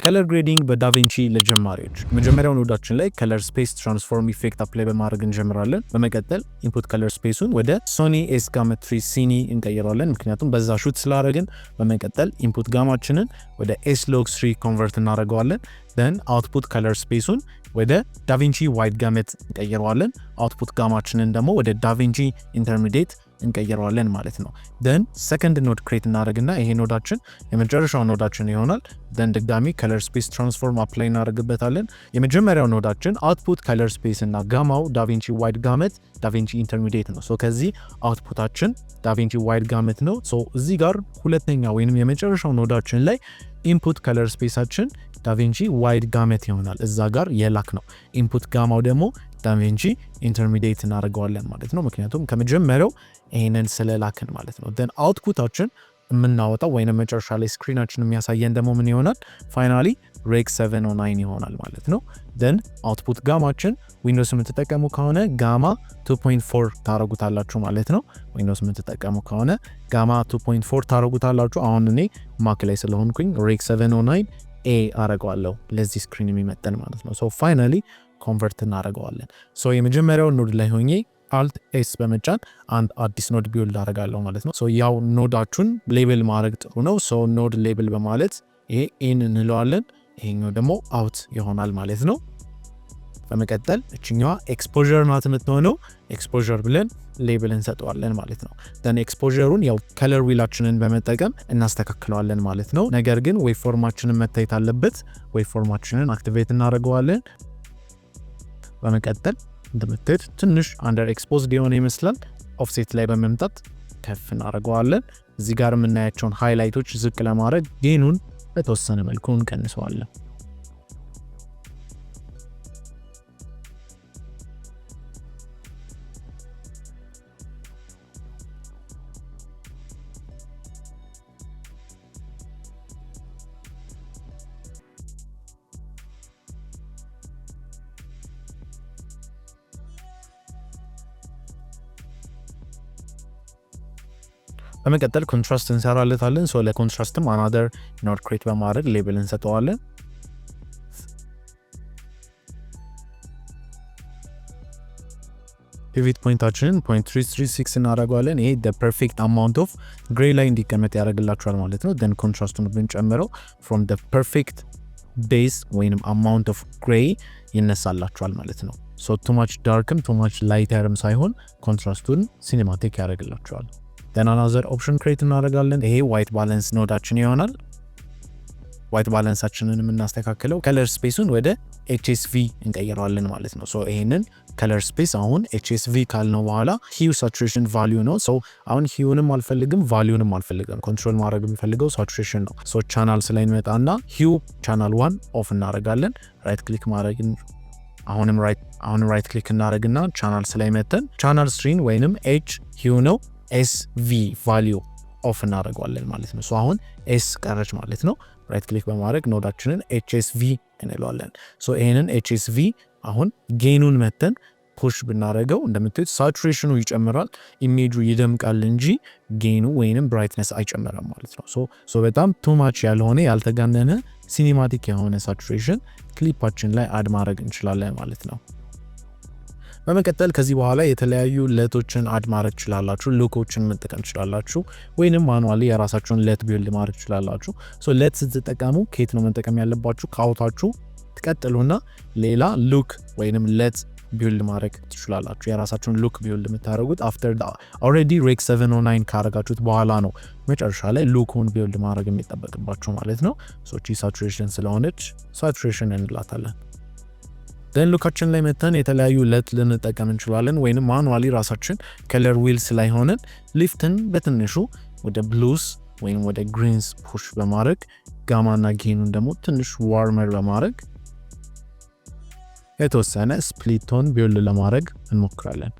ከለር ግሬዲንግ በዳቪንቺ ለጀማሪዎች መጀመሪያው ኖዳችን ላይ ከለር ስፔስ ትራንስፎርም ኢፌክት አፕላይ በማድረግ እንጀምራለን። በመቀጠል ኢንፑት ከለር ስፔሱን ወደ ሶኒ ኤስ ጋማ 3 ሲኒ እንቀይራለን፣ ምክንያቱም በዛ ሹት ስላደረግን። በመቀጠል ኢንፑት ጋማችንን ወደ ኤስ ሎግ 3 ኮንቨርት እናደርገዋለን። ደን አውትፑት ከለር ስፔሱን ወደ ዳቪንቺ ዋይድ ጋሜት እንቀይረዋለን። አውትፑት ጋማችንን ደግሞ ወደ ዳቪንቺ ኢንተርሚዲየት እንቀይረዋለን ማለት ነው። ደን ሰከንድ ኖድ ክሬት እናደርግና ይሄ ኖዳችን የመጨረሻው ኖዳችን ይሆናል። ደን ድጋሚ ከለር ስፔስ ትራንስፎርም አፕላይ እናደርግበታለን። የመጀመሪያው ኖዳችን አውትፑት ከለር ስፔስ እና ጋማው ዳቪንቺ ዋይድ ጋሜት ዳቪንቺ ኢንተርሚዲየት ነው። ሶ ከዚህ አውትፑታችን ዳቪንቺ ዋይድ ጋሜት ነው። ሶ እዚህ ጋር ሁለተኛ ወይንም የመጨረሻው ኖዳችን ላይ ኢንፑት ከለር ስፔሳችን ዳቪንቺ ዋይድ ጋሜት ይሆናል። እዛ ጋር የላክ ነው። ኢንፑት ጋማው ደግሞ ዳቪንቺ ኢንተርሚዲየት እናደርገዋለን ማለት ነው። ምክንያቱም ከመጀመሪያው ይሄንን ስለላክን ማለት ነው። ደን አውትፑታችን የምናወጣው ወይንም መጨረሻ ላይ ስክሪናችን የሚያሳየን ደግሞ ምን ይሆናል? ፋይናሊ ሬክ 709 ይሆናል ማለት ነው። ደን አውትፑት ጋማችን ዊንዶውስ የምትጠቀሙ ከሆነ ጋማ 2.4 ታረጉታላችሁ ማለት ነው። ዊንዶውስ የምትጠቀሙ ከሆነ ጋማ 2.4 ታረጉታላችሁ። አሁን እኔ ማክ ላይ ስለሆንኩኝ ሬክ 709 ኤ አረጋለሁ ለዚህ ስክሪን የሚመጥን ማለት ነው። ሶ ፋይናሊ ኮንቨርት እናደርገዋለን። ሶ የመጀመሪያው ኖድ ላይ ሆኜ አልት ኤስ በመጫን አንድ አዲስ ኖድ ቢውልድ አደርጋለሁ ማለት ነው። ሶ ያው ኖዳችሁን ሌብል ማድረግ ጥሩ ነው። ሶ ኖድ ሌብል በማለት ይሄ ኢን እንለዋለን፣ ይሄኛው ደግሞ አውት ይሆናል ማለት ነው። በመቀጠል እችኛዋ ኤክስፖዠር ናት የምትሆነው። ኤክስፖዠር ብለን ሌብል እንሰጠዋለን ማለት ነው። ደን ኤክስፖዠሩን ያው ከለር ዊላችንን በመጠቀም እናስተካክለዋለን ማለት ነው። ነገር ግን ዌቭ ፎርማችንን መታየት አለበት። ዌቭ ፎርማችንን አክቲቬት እናደርገዋለን። በመቀጠል እንደምትሄድ ትንሽ አንደር ኤክስፖዝድ የሆነ ይመስላል። ኦፍሴት ላይ በመምጣት ከፍ እናደርገዋለን። እዚህ ጋር የምናያቸውን ሃይላይቶች ዝቅ ለማድረግ ጌኑን በተወሰነ መልኩ እንቀንሰዋለን። በመቀጠል ኮንትራስት እንሰራለታለን። ሶ ለኮንትራስትም አናደር ኖድ ክሬት በማድረግ ሌብል እንሰጠዋለን። ፒቪት ፖይንታችንን 0.336 እናደርገዋለን። ይሄ the perfect amount of gray ላይ እንዲቀመጥ ያደርግላችኋል ማለት ነው። then ኮንትራስቱን ብንጨምረው from the perfect base ወይንም amount of gray ይነሳላችኋል ማለት ነው። so too much darkም too much lighterም ሳይሆን ኮንትራስቱን ሲኒማቲክ ያደርግላችኋል። then another option create እናደርጋለን። ይሄ white balance ኖዳችን ይሆናል። white balanceአችንን የምናስተካክለው ከለር ስፔሱን ወደ HSV እንቀይረዋለን ማለት ነው። ሶ ይሄንን ከለር ስፔስ አሁን HSV ካልነው በኋላ ሂው ሳቹሬሽን ቫልዩ ነው። ሶ አሁን ሂውንም አልፈልግም ቫልዩንም አልፈልግም። ኮንትሮል ማድረግ የምፈልገው ሳቹሬሽን ነው። ሶ ቻናልስ ላይ እንመጣና ሂው ቻናል 1 ኦፍ እናደርጋለን። ራይት ክሊክ ማድረግ አሁንም ራይት ክሊክ እናደርግና ቻናልስ ላይ መተን ቻናል ስክሪን ወይንም H ሂው ነው SV ቫልዩ ኦፍ እናደርገዋለን ማለት ነው። ሶ አሁን ኤስ ቀረች ማለት ነው። ራይት ክሊክ በማድረግ ኖዳችንን HSV እንለዋለን። ሶ ይሄንን HSV አሁን ጌኑን መተን ፑሽ ብናደርገው እንደምትዩት ሳቹሬሽኑ ይጨምራል፣ ኢሜጁ ይደምቃል እንጂ ጌኑ ወይንም ብራይትነስ አይጨምርም ማለት ነው። ሶ በጣም ቱ ማች ያልሆነ ያልተጋነነ ሲኒማቲክ የሆነ ሳቹሬሽን ክሊፓችን ላይ አድ ማድረግ እንችላለን ማለት ነው። በመቀጠል ከዚህ በኋላ የተለያዩ ለቶችን አድ ማድረግ ትችላላችሁ፣ ሉኮችን መጠቀም ትችላላችሁ፣ ወይንም ማኑዋሊ የራሳችሁን ለት ቢልድ ማድረግ ትችላላችሁ። ሶ ለት ስትጠቀሙ ከየት ነው መጠቀም ያለባችሁ? ካውታችሁ ትቀጥሉና ሌላ ሉክ ወይንም ለት ቢልድ ማድረግ ትችላላችሁ። የራሳችሁን ሉክ ቢልድ የምታደርጉት አፍተር ኦልሬዲ ሬክ 709 ካረጋችሁት በኋላ ነው መጨረሻ ላይ ሉኩን ቢልድ ማድረግ የሚጠበቅባችሁ ማለት ነው። ሶ ቺ ሳቹሬሽን ስለሆነች ሳቹሬሽን እንላታለን። ደን ሉካችን ላይ መተን የተለያዩ ለት ልንጠቀም እንችላለን፣ ወይንም ማኑዋሊ ራሳችን ከለር ዊልስ ላይ ሆነን ሊፍትን በትንሹ ወደ ብሉስ ወይንም ወደ ግሪንስ ፑሽ በማድረግ ጋማና ጌኑን ደግሞ ትንሽ ዋርመር በማድረግ የተወሰነ ስፕሊት ቶን ቢልድ ለማድረግ እንሞክራለን።